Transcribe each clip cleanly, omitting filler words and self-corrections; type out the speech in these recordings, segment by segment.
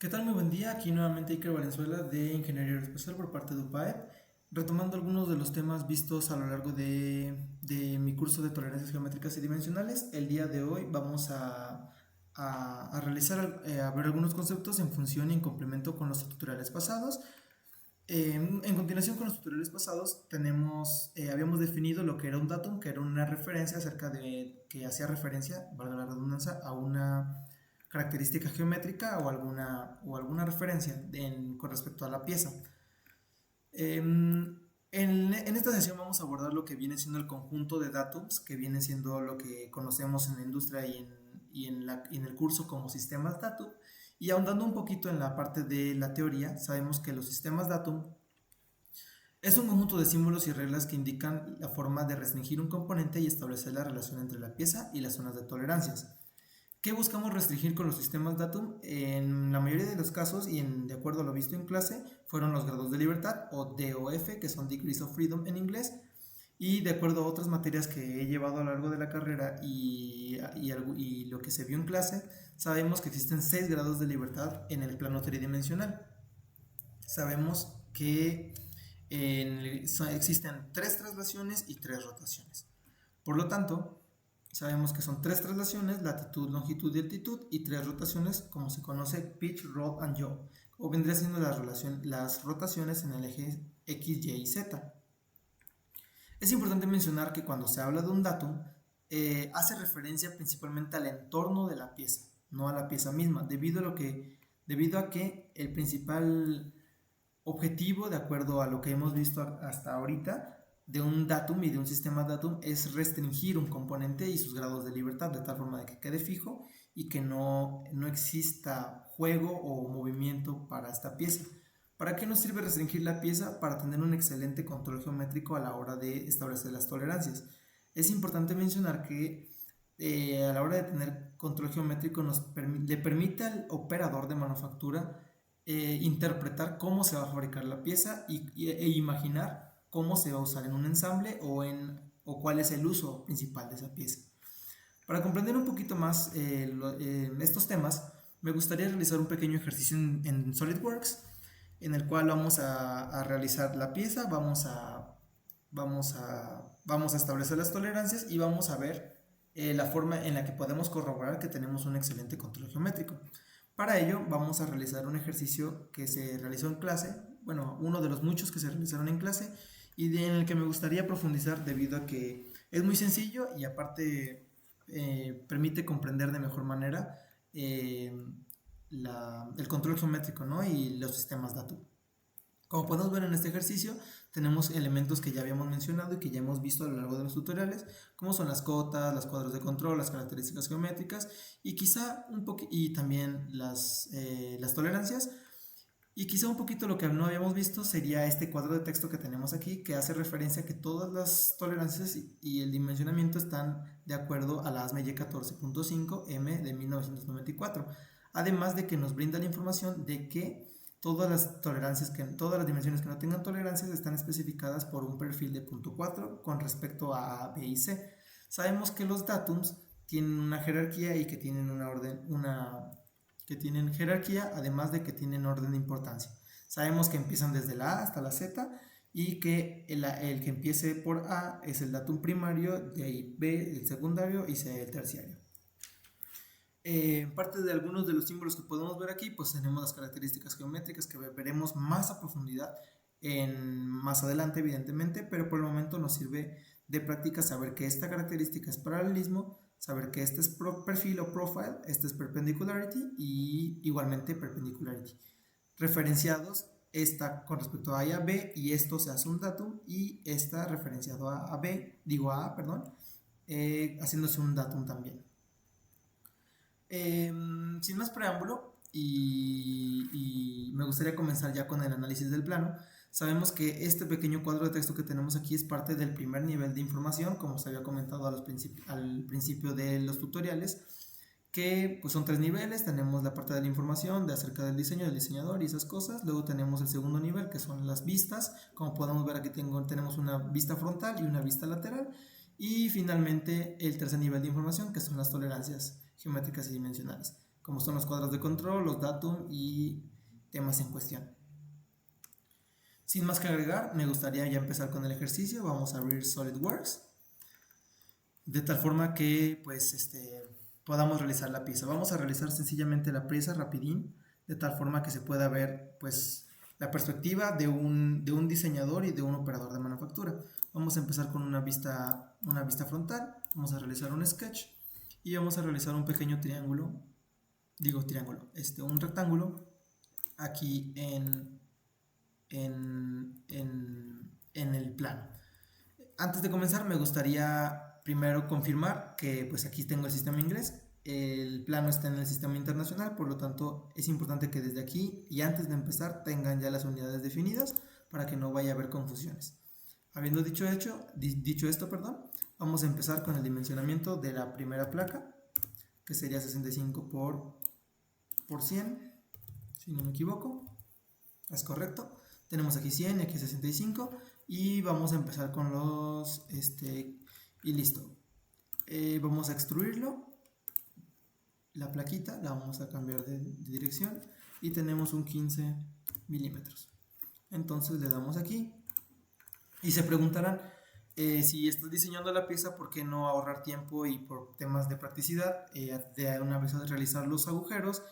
¿Qué tal? Muy buen día. Aquí nuevamente Iker Valenzuela de Ingeniería Aeroespacial por parte de UPAEP, retomando algunos de los temas vistos a lo largo de mi curso de tolerancias geométricas y dimensionales. El día de hoy vamos a realizar, a ver algunos conceptos en función y en complemento con los tutoriales pasados. En continuación con los tutoriales pasados habíamos definido lo que era un datum, que era una referencia que hacía referencia, valga la redundancia, a una característica geométrica o alguna referencia con respecto a la pieza. En esta sesión vamos a abordar lo que viene siendo el conjunto de datums, que viene siendo lo que conocemos en la industria y en el curso como sistemas datum. Y ahondando un poquito en la parte de la teoría, sabemos que los sistemas datum es un conjunto de símbolos y reglas que indican la forma de restringir un componente y establecer la relación entre la pieza y las zonas de tolerancias. ¿Qué buscamos restringir con los sistemas datum? En la mayoría de los casos, de acuerdo a lo visto en clase, fueron los grados de libertad, o DOF, que son Degrees of Freedom en inglés, y de acuerdo a otras materias que he llevado a lo largo de la carrera y lo que se vio en clase, sabemos que existen 6 grados de libertad en el plano tridimensional. Sabemos que existen 3 traslaciones y 3 rotaciones. Por lo tanto, sabemos que son 3 traslaciones, latitud, longitud y altitud, y 3 rotaciones, como se conoce, pitch, roll and yaw, o vendría siendo las rotaciones en el eje X, Y y Z. Es importante mencionar que cuando se habla de un datum, hace referencia principalmente al entorno de la pieza, no a la pieza misma, debido a que el principal objetivo, de acuerdo a lo que hemos visto hasta ahorita, de un datum y de un sistema datum es restringir un componente y sus grados de libertad de tal forma de que quede fijo y que no exista juego o movimiento para esta pieza. ¿Para qué nos sirve restringir la pieza? Para tener un excelente control geométrico a la hora de establecer las tolerancias. Es importante mencionar que a la hora de tener control geométrico le permite al operador de manufactura interpretar cómo se va a fabricar la pieza e imaginar cómo se va a usar en un ensamble o cuál es el uso principal de esa pieza. Para comprender un poquito más estos temas, me gustaría realizar un pequeño ejercicio en SolidWorks, en el cual vamos a realizar la pieza, vamos a establecer las tolerancias y vamos a ver la forma en la que podemos corroborar que tenemos un excelente control geométrico. Para ello vamos a realizar un ejercicio que se realizó en clase, bueno, uno de los muchos que se realizaron en clase y en el que me gustaría profundizar debido a que es muy sencillo y aparte permite comprender de mejor manera el control geométrico, ¿no? Y los sistemas datum. Como podemos ver en este ejercicio, tenemos elementos que ya habíamos mencionado y que ya hemos visto a lo largo de los tutoriales, como son las cotas, los cuadros de control, las características geométricas y quizá y también las tolerancias. Y quizá un poquito lo que no habíamos visto sería este cuadro de texto que tenemos aquí, que hace referencia a que todas las tolerancias y el dimensionamiento están de acuerdo a la ASME Y14.5M de 1994. Además de que nos brinda la información de que todas las dimensiones que no tengan tolerancias están especificadas por un perfil de punto 4 con respecto a B y C. Sabemos que los datums tienen una jerarquía y que tienen que tienen jerarquía, además de que tienen orden de importancia. Sabemos que empiezan desde la A hasta la Z y que el que empiece por A es el datum primario, de ahí B el secundario y C el terciario. Parte de algunos de los símbolos que podemos ver aquí, pues tenemos las características geométricas que veremos más a profundidad más adelante, evidentemente, pero por el momento nos sirve de práctica saber que esta característica es paralelismo, saber que este es perfil o profile, este es perpendicularity y igualmente perpendicularity. Referenciados, esta con respecto a A y a B, y esto se hace un datum, y esta referenciado a A, perdón, haciéndose un datum también. Sin más preámbulo, y me gustaría comenzar ya con el análisis del plano. Sabemos que este pequeño cuadro de texto que tenemos aquí es parte del primer nivel de información, como se había comentado al principio de los tutoriales, que pues son 3 niveles. Tenemos la parte de la información de acerca del diseño del diseñador y esas cosas. Luego tenemos el segundo nivel, que son las vistas. Como podemos ver aquí tenemos una vista frontal y una vista lateral. Y finalmente el tercer nivel de información, que son las tolerancias geométricas y dimensionales. como son los cuadros de control, los datum y temas en cuestión. Sin más que agregar, me gustaría ya empezar con el ejercicio. Vamos a abrir SolidWorks de tal forma que pues podamos realizar la pieza. Vamos a realizar sencillamente la pieza rapidín, de tal forma que se pueda ver pues la perspectiva de un diseñador y de un operador de manufactura. Vamos a empezar con una vista frontal, vamos a realizar un sketch y vamos a realizar un pequeño un rectángulo aquí en el plano. Antes de comenzar me gustaría primero confirmar que pues aquí tengo el sistema inglés, el plano está en el sistema internacional, por lo tanto es importante que desde aquí y antes de empezar tengan ya las unidades definidas para que no vaya a haber confusiones. Habiendo dicho esto, vamos a empezar con el dimensionamiento de la primera placa, que sería 65 por 100, si no me equivoco, es correcto. Tenemos aquí 100 y aquí 65 y vamos a empezar con los y listo. Vamos a extruirlo, la plaquita la vamos a cambiar de dirección y tenemos un 15 milímetros. Entonces le damos aquí y se preguntarán si estás diseñando la pieza, ¿por qué no ahorrar tiempo y por temas de practicidad de una vez realizar los agujeros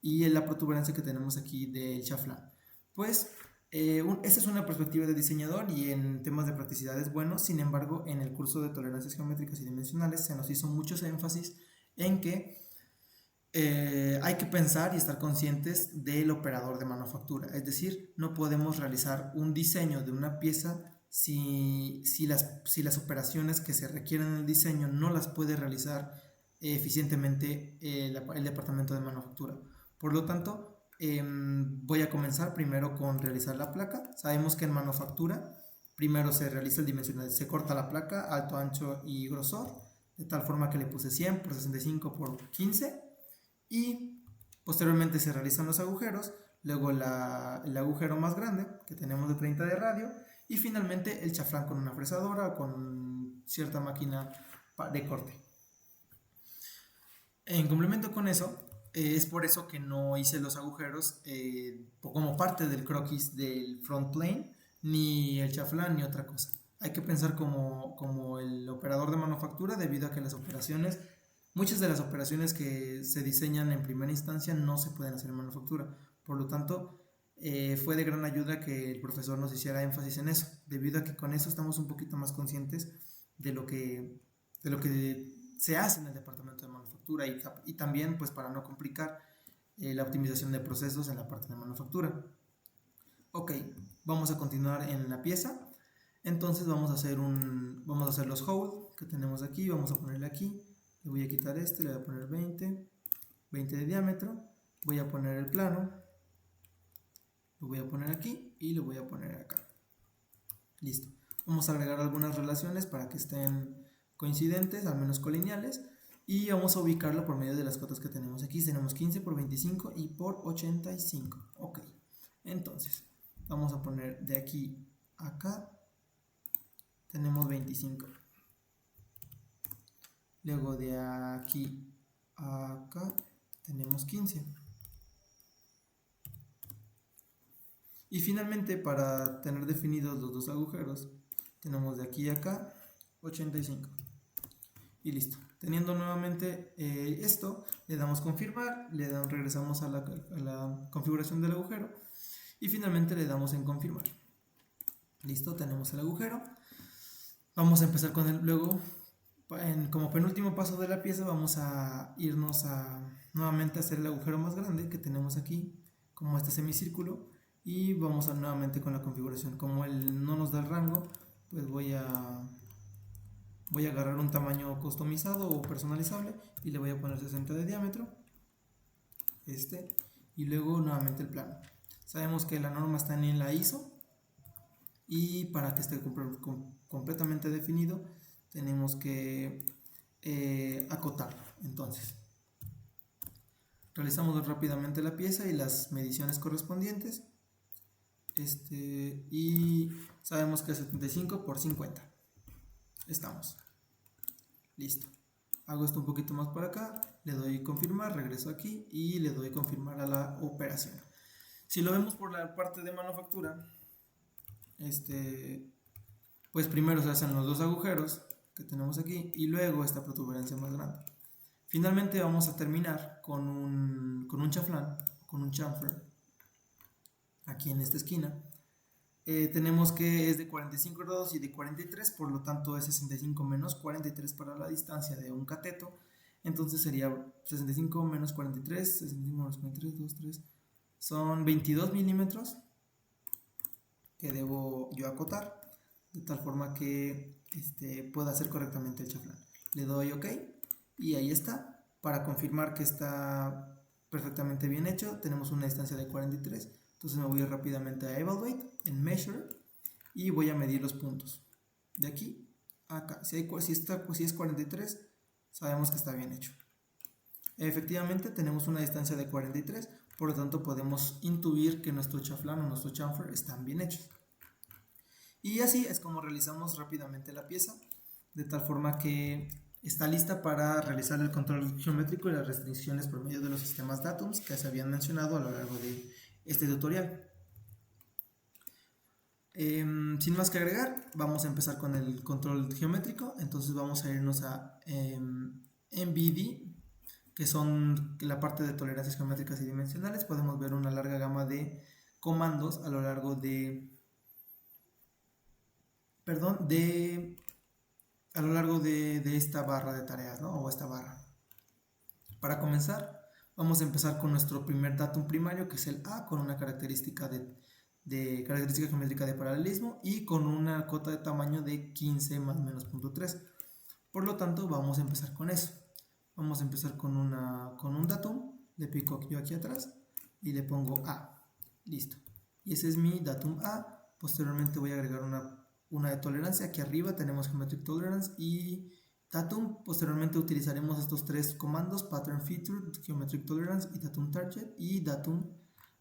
y la protuberancia que tenemos aquí del chaflán? Pues esta es una perspectiva de diseñador y en temas de practicidad es bueno. Sin embargo, en el curso de tolerancias geométricas y dimensionales se nos hizo mucho énfasis en que hay que pensar y estar conscientes del operador de manufactura. Es decir, no podemos realizar un diseño de una pieza si las operaciones que se requieren en el diseño no las puede realizar eficientemente el departamento de manufactura. Por lo tanto, voy a comenzar primero con realizar la placa. Sabemos que en manufactura primero se realiza el dimensionamiento, se corta la placa, alto, ancho y grosor, de tal forma que le puse 100 por 65 por 15 y posteriormente se realizan los agujeros, luego el agujero más grande que tenemos de 30 de radio y finalmente el chaflán con una fresadora o con cierta máquina de corte. En complemento con eso, es por eso que no hice los agujeros como parte del croquis del front plane, ni el chaflán ni otra cosa. Hay que pensar como el operador de manufactura, debido a que muchas de las operaciones que se diseñan en primera instancia no se pueden hacer en manufactura. Por lo tanto, fue de gran ayuda que el profesor nos hiciera énfasis en eso, debido a que con eso estamos un poquito más conscientes de lo que se hace en el departamento de manufactura y también pues para no complicar la optimización de procesos en la parte de manufactura. Ok, vamos a continuar en la pieza. Entonces vamos a hacer los holes que tenemos aquí, vamos a ponerle aquí, le voy a quitar le voy a poner 20 de diámetro, voy a poner el plano, lo voy a poner aquí y lo voy a poner acá. Listo. Vamos a agregar algunas relaciones para que estén coincidentes, al menos colineales, y vamos a ubicarlo por medio de las cotas que tenemos aquí. Tenemos 15 por 25 y por 85. Ok, entonces vamos a poner de aquí a acá, tenemos 25. Luego de aquí a acá tenemos 15. Y finalmente, para tener definidos los dos agujeros, tenemos de aquí a acá 85. Y listo. Teniendo nuevamente esto, le damos confirmar, regresamos a la configuración del agujero y finalmente le damos en confirmar. Listo, tenemos el agujero. Vamos a empezar con luego, como penúltimo paso de la pieza, vamos a irnos nuevamente a hacer el agujero más grande que tenemos aquí, como este semicírculo, y vamos nuevamente con la configuración. Como él no nos da el rango, pues voy a agarrar un tamaño customizado o personalizable y le voy a poner 60 de diámetro, y luego nuevamente el plano. Sabemos que la norma está en la ISO y para que esté completamente definido tenemos que acotarlo. Entonces realizamos rápidamente la pieza y las mediciones correspondientes, y sabemos que es 75 por 50. Estamos listo. hago esto un poquito más para acá, le doy confirmar, regreso aquí y le doy confirmar a la operación. Si lo vemos por la parte de manufactura, pues primero se hacen los dos agujeros que tenemos aquí y luego esta protuberancia más grande. Finalmente vamos a terminar con un chaflán, con un chamfer, aquí en esta esquina. Tenemos que es de 45 grados y de 43, por lo tanto es 65 menos 43 para la distancia de un cateto. Entonces sería 65 menos 43, 65 menos 43, 2, 3, son 22 milímetros que debo yo acotar, de tal forma que pueda hacer correctamente el chaflán. Le doy OK y ahí está. Para confirmar que está perfectamente bien hecho, tenemos una distancia de 43. Entonces me voy rápidamente a Evaluate, en Measure, y voy a medir los puntos. De aquí a acá. Si es 43, sabemos que está bien hecho. Efectivamente tenemos una distancia de 43, por lo tanto podemos intuir que nuestro chaflán o nuestro chamfer están bien hechos. Y así es como realizamos rápidamente la pieza, de tal forma que está lista para realizar el control geométrico y las restricciones por medio de los sistemas Datums que se habían mencionado a lo largo de este tutorial. Sin más que agregar, vamos a empezar con el control geométrico. Entonces vamos a irnos a MBD, que son la parte de tolerancias geométricas y dimensionales. Podemos ver una larga gama de comandos a lo largo de esta barra de tareas, ¿no? O esta barra. Para comenzar, vamos a empezar con nuestro primer datum primario, que es el A, con una característica característica geométrica de paralelismo y con una cota de tamaño de 15 más menos 0.3. Por lo tanto, vamos a empezar con eso. Vamos a empezar con un datum, le pico yo aquí atrás y le pongo A. Listo. Y ese es mi datum A. Posteriormente voy a agregar una de tolerancia. Aquí arriba tenemos Geometric Tolerance y Datum. Posteriormente utilizaremos estos tres comandos: Pattern Feature, Geometric Tolerance y Datum Target y Datum.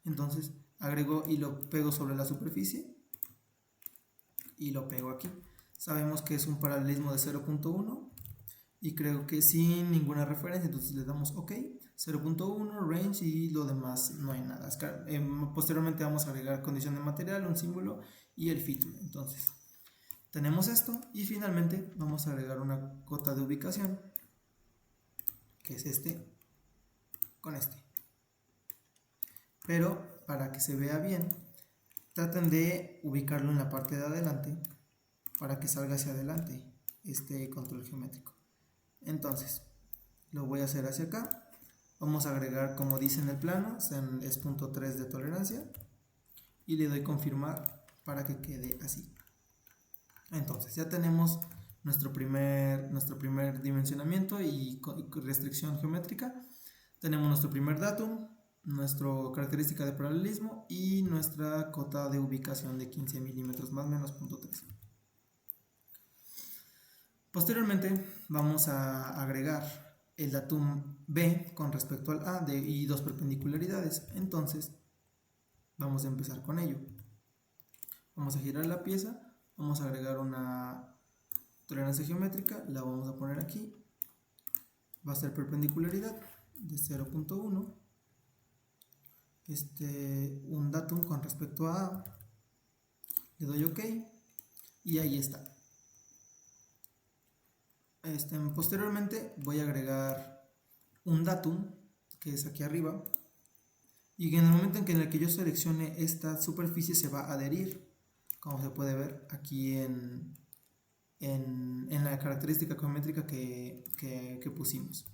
Entonces agrego y lo pego sobre la superficie y lo pego aquí. Sabemos que es un paralelismo de 0.1 y creo que sin ninguna referencia, entonces le damos OK, 0.1, range y lo demás no hay nada. Posteriormente vamos a agregar condición de material, un símbolo y el feature. Entonces tenemos esto y finalmente vamos a agregar una cota de ubicación, que es con pero para que se vea bien, traten de ubicarlo en la parte de adelante para que salga hacia adelante este control geométrico. Entonces lo voy a hacer hacia acá. Vamos a agregar, como dice en el plano, es 0.3 de tolerancia y le doy confirmar para que quede así. Entonces ya tenemos nuestro primer dimensionamiento y restricción geométrica. Tenemos nuestro primer datum, nuestra característica de paralelismo y nuestra cota de ubicación de 15 milímetros más menos 0.3. Posteriormente vamos a agregar el datum B con respecto al A y dos perpendicularidades. Entonces vamos a empezar con ello. Vamos a girar la pieza, vamos a agregar una tolerancia geométrica, la vamos a poner aquí, va a ser perpendicularidad de 0.1, un datum con respecto a A, le doy OK y ahí está. Posteriormente voy a agregar un datum, que es aquí arriba, y en el momento en el que yo seleccione esta superficie se va a adherir, como se puede ver aquí en la característica geométrica que pusimos.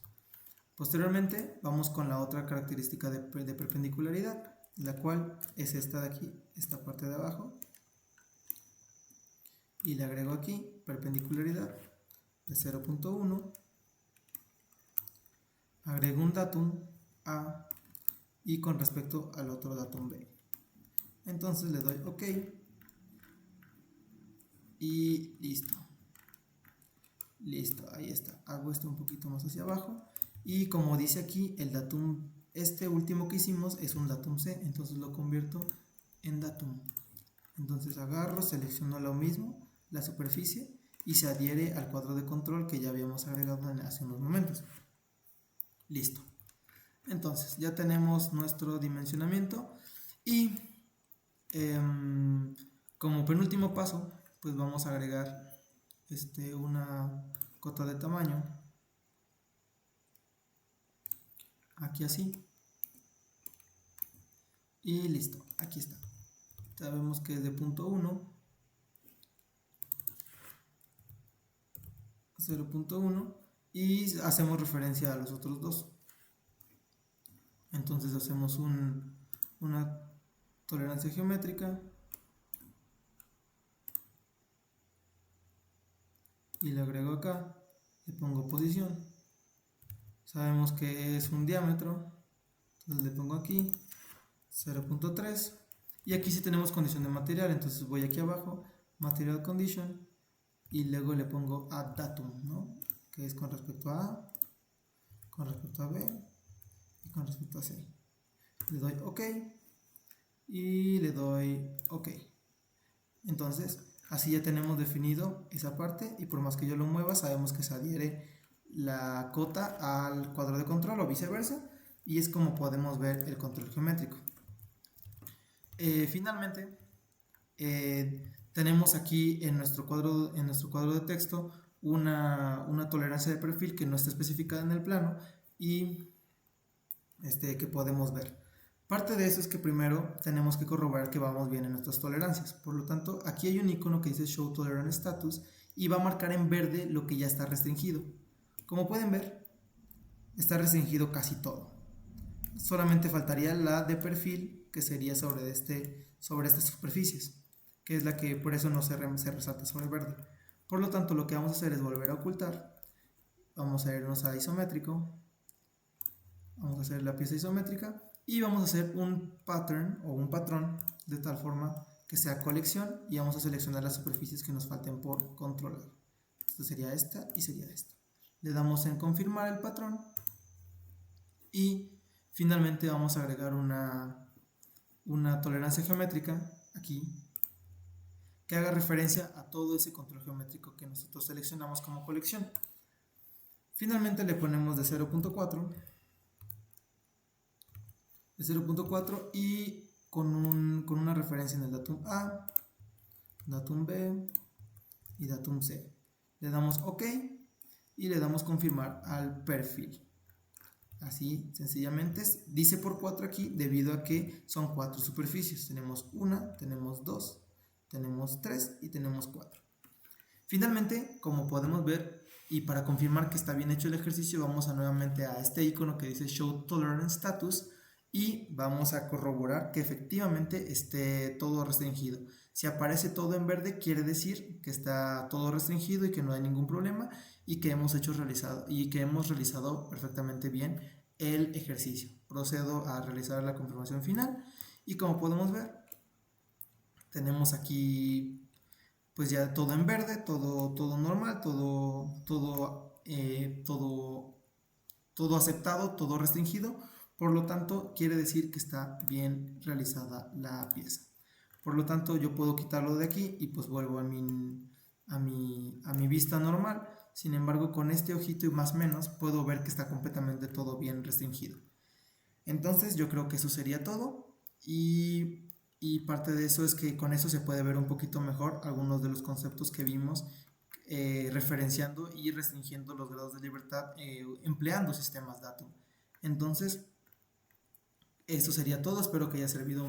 Posteriormente vamos con la otra característica de perpendicularidad, la cual es esta de aquí, esta parte de abajo, y le agrego aquí perpendicularidad de 0.1, agrego un datum A y con respecto al otro datum B. Entonces le doy OK y listo. Listo, ahí está. Hago esto un poquito más hacia abajo y como dice aquí, el datum, último que hicimos es un datum C, entonces lo convierto en datum. Entonces agarro, selecciono lo mismo, la superficie, y se adhiere al cuadro de control que ya habíamos agregado hace unos momentos. Listo. Entonces ya tenemos nuestro dimensionamiento y como penúltimo paso pues vamos a agregar una cota de tamaño aquí así y listo, aquí está. Sabemos que es de punto 1, 0.1 y hacemos referencia a los otros dos. Entonces hacemos una tolerancia geométrica y le agrego acá, le pongo posición. Sabemos que es un diámetro, entonces le pongo aquí 0.3 y aquí sí tenemos condición de material, entonces voy aquí abajo, material condition y luego le pongo add datum, ¿no? Que es con respecto a A, con respecto a B y con respecto a C. Le doy OK y le doy OK. Entonces así ya tenemos definido esa parte y por más que yo lo mueva sabemos que se adhiere la cota al cuadro de control o viceversa y es como podemos ver el control geométrico. Finalmente tenemos aquí en nuestro cuadro de texto una tolerancia de perfil que no está especificada en el plano y que podemos ver. Parte de eso es que primero tenemos que corroborar que vamos bien en nuestras tolerancias. Por lo tanto, aquí hay un icono que dice Show Tolerance Status y va a marcar en verde lo que ya está restringido. Como pueden ver, está restringido casi todo. Solamente faltaría la de perfil, que sería sobre estas superficies, que es la que por eso no se resalta sobre verde. Por lo tanto, lo que vamos a hacer es volver a ocultar. Vamos a irnos a isométrico. Vamos a hacer la pieza isométrica y vamos a hacer un pattern o un patrón de tal forma que sea colección y vamos a seleccionar las superficies que nos falten por controlar. Esta sería esta y sería esta. Le damos en confirmar el patrón y finalmente vamos a agregar una tolerancia geométrica aquí que haga referencia a todo ese control geométrico que nosotros seleccionamos como colección. Finalmente le ponemos de 0.4 y con una referencia en el datum A, datum B y datum C. Le damos OK y le damos confirmar al perfil. Así sencillamente dice por 4 aquí debido a que son 4 superficies. Tenemos 1, tenemos 2, tenemos 3 y tenemos 4. Finalmente, como podemos ver, y para confirmar que está bien hecho el ejercicio, vamos nuevamente a este icono que dice Show Tolerance Status y vamos a corroborar que efectivamente esté todo restringido. Si aparece todo en verde, quiere decir que está todo restringido y que no hay ningún problema y que hemos realizado perfectamente bien el ejercicio. Procedo a realizar la confirmación final y como podemos ver, tenemos aquí pues ya todo en verde, todo normal, todo aceptado, todo restringido. Por lo tanto, quiere decir que está bien realizada la pieza. Por lo tanto, yo puedo quitarlo de aquí y pues vuelvo a mi vista normal. Sin embargo, con este ojito y más o menos, puedo ver que está completamente todo bien restringido. Entonces, yo creo que eso sería todo. Y parte de eso es que con eso se puede ver un poquito mejor algunos de los conceptos que vimos referenciando y restringiendo los grados de libertad empleando sistemas datum. Entonces, eso sería todo. Espero que haya servido,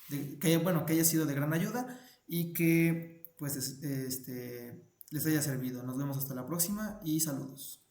que haya sido de gran ayuda y que pues les haya servido. Nos vemos hasta la próxima y saludos.